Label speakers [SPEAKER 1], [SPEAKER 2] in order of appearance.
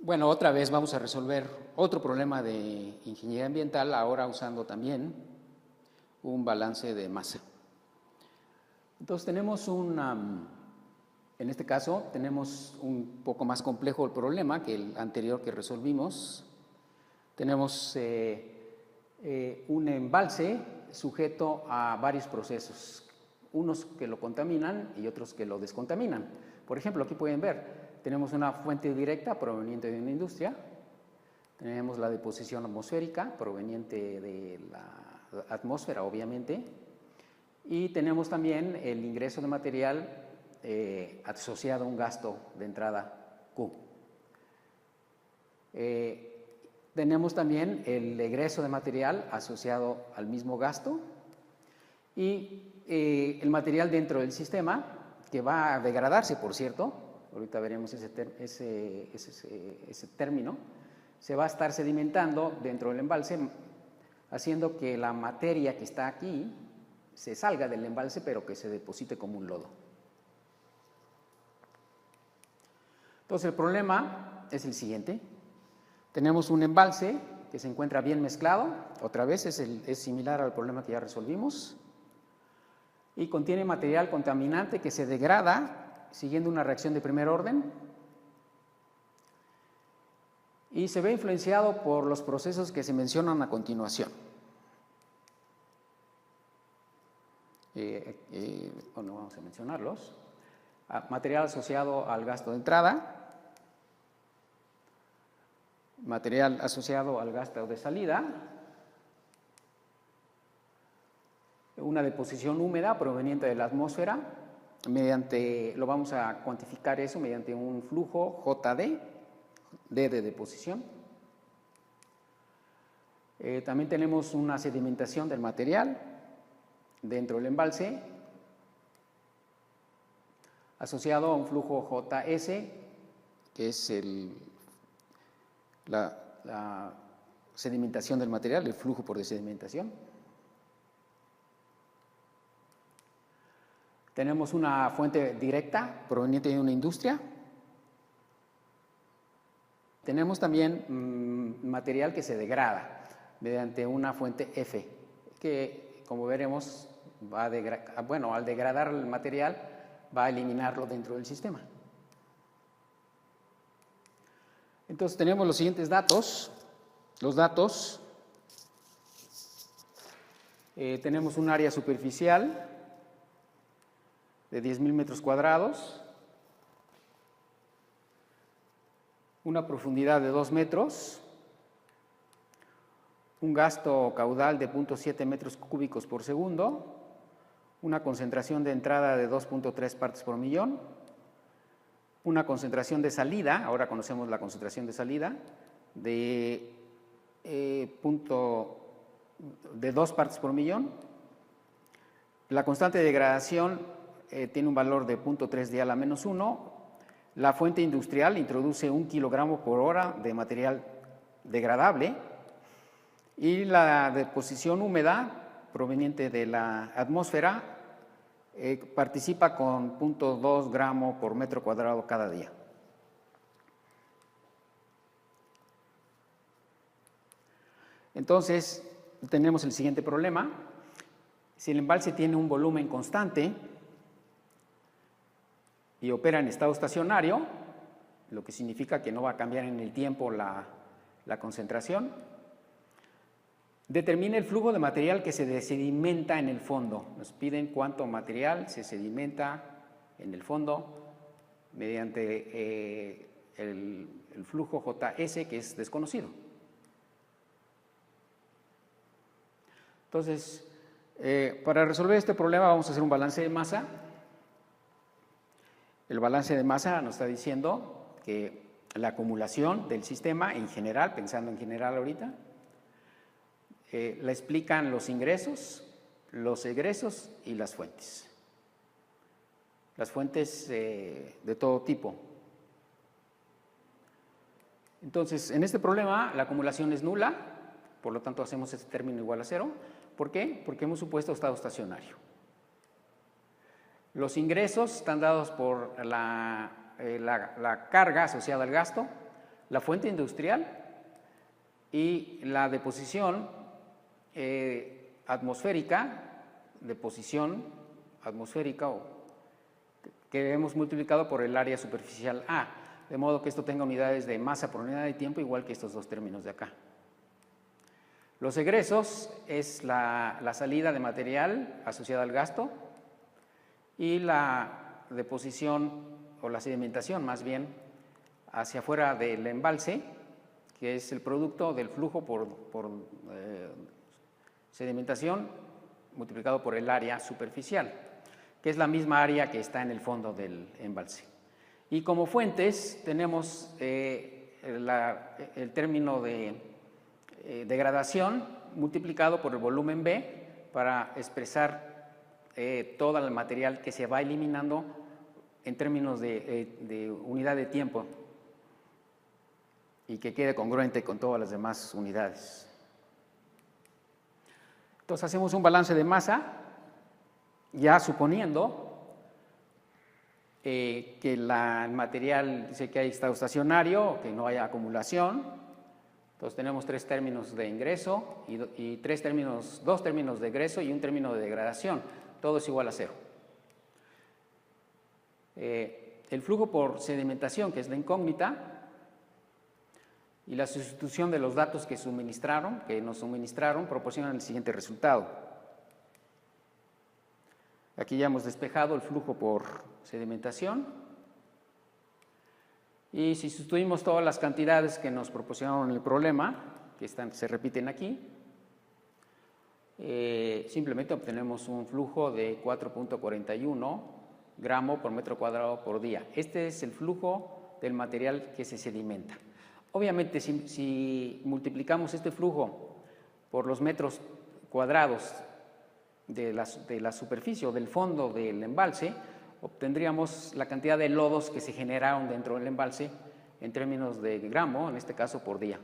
[SPEAKER 1] Bueno, otra vez vamos a resolver otro problema de ingeniería ambiental, ahora usando también un balance de masa. Entonces tenemos en este caso tenemos un poco más complejo el problema que el anterior que resolvimos. Tenemos un embalse sujeto a varios procesos, unos que lo contaminan y otros que lo descontaminan. Por ejemplo, aquí pueden ver, tenemos una fuente directa proveniente de una industria, tenemos la deposición atmosférica proveniente de la atmósfera, obviamente, y tenemos también el ingreso de material asociado a un gasto de entrada Q. Tenemos también el egreso de material asociado al mismo gasto y el material dentro del sistema que va a degradarse, por cierto, ahorita veremos ese término, se va a estar sedimentando dentro del embalse, haciendo que la materia que está aquí se salga del embalse, pero que se deposite como un lodo. Entonces el problema es el siguiente. Tenemos un embalse que se encuentra bien mezclado, otra vez es similar al problema que ya resolvimos, y contiene material contaminante que se degrada siguiendo una reacción de primer orden y se ve influenciado por los procesos que se mencionan a continuación. Bueno, vamos a mencionarlos. Material asociado al gasto de entrada, material asociado al gasto de salida, una deposición húmeda proveniente de la atmósfera, lo vamos a cuantificar eso mediante un flujo JD, D de deposición. También tenemos una sedimentación del material dentro del embalse, asociado a un flujo JS, que es la sedimentación del material, el flujo por desedimentación. Tenemos una fuente directa proveniente de una industria. Tenemos también material que se degrada mediante una fuente F, que como veremos, al degradar el material, va a eliminarlo dentro del sistema. Entonces tenemos los siguientes datos. Los datos, tenemos un área superficial de 10.000 metros cuadrados, una profundidad de 2 metros, un gasto caudal de 0.7 metros cúbicos por segundo, una concentración de entrada de 2.3 partes por millón, una concentración de salida, ahora conocemos la concentración de salida, de 2 partes por millón. La constante de degradación tiene un valor de 0.3 dial a menos 1. La fuente industrial introduce 1 kilogramo por hora de material degradable y la deposición húmeda proveniente de la atmósfera participa con 0.2 gramo por metro cuadrado cada día. Entonces, tenemos el siguiente problema. Si el embalse tiene un volumen constante y opera en estado estacionario, lo que significa que no va a cambiar en el tiempo la concentración, determina el flujo de material que se sedimenta en el fondo. Nos piden cuánto material se sedimenta en el fondo mediante el flujo JS, que es desconocido. Entonces, para resolver este problema vamos a hacer un balance de masa. El balance de masa nos está diciendo que la acumulación del sistema en general, pensando en general ahorita, la explican los ingresos, los egresos y las fuentes. Las fuentes de todo tipo. Entonces, en este problema la acumulación es nula, por lo tanto hacemos este término igual a 0. ¿Por qué? Porque hemos supuesto estado estacionario. Los ingresos están dados por la carga asociada al gasto, la fuente industrial y la deposición atmosférica, deposición atmosférica que hemos multiplicado por el área superficial A, de modo que esto tenga unidades de masa por unidad de tiempo igual que estos dos términos de acá. Los egresos es la salida de material asociada al gasto y la deposición o la sedimentación más bien hacia afuera del embalse, que es el producto del flujo por sedimentación multiplicado por el área superficial, que es la misma área que está en el fondo del embalse. Y como fuentes tenemos el término de degradación multiplicado por el volumen B para expresar todo el material que se va eliminando en términos de unidad de tiempo y que quede congruente con todas las demás unidades. Entonces hacemos un balance de masa, ya suponiendo que el material dice que hay estado estacionario, que no haya acumulación. Entonces tenemos tres términos de ingreso y dos términos de egreso y un término de degradación. Todo es igual a cero. El flujo por sedimentación, que es la incógnita, y la sustitución de los datos que nos suministraron, proporcionan el siguiente resultado. Aquí ya hemos despejado el flujo por sedimentación. Y si sustituimos todas las cantidades que nos proporcionaron en el problema, que se repiten aquí, simplemente obtenemos un flujo de 4.41 gramos por metro cuadrado por día. Este es el flujo del material que se sedimenta. Obviamente, si multiplicamos este flujo por los metros cuadrados de la superficie o del fondo del embalse, obtendríamos la cantidad de lodos que se generaron dentro del embalse en términos de gramo, en este caso por día.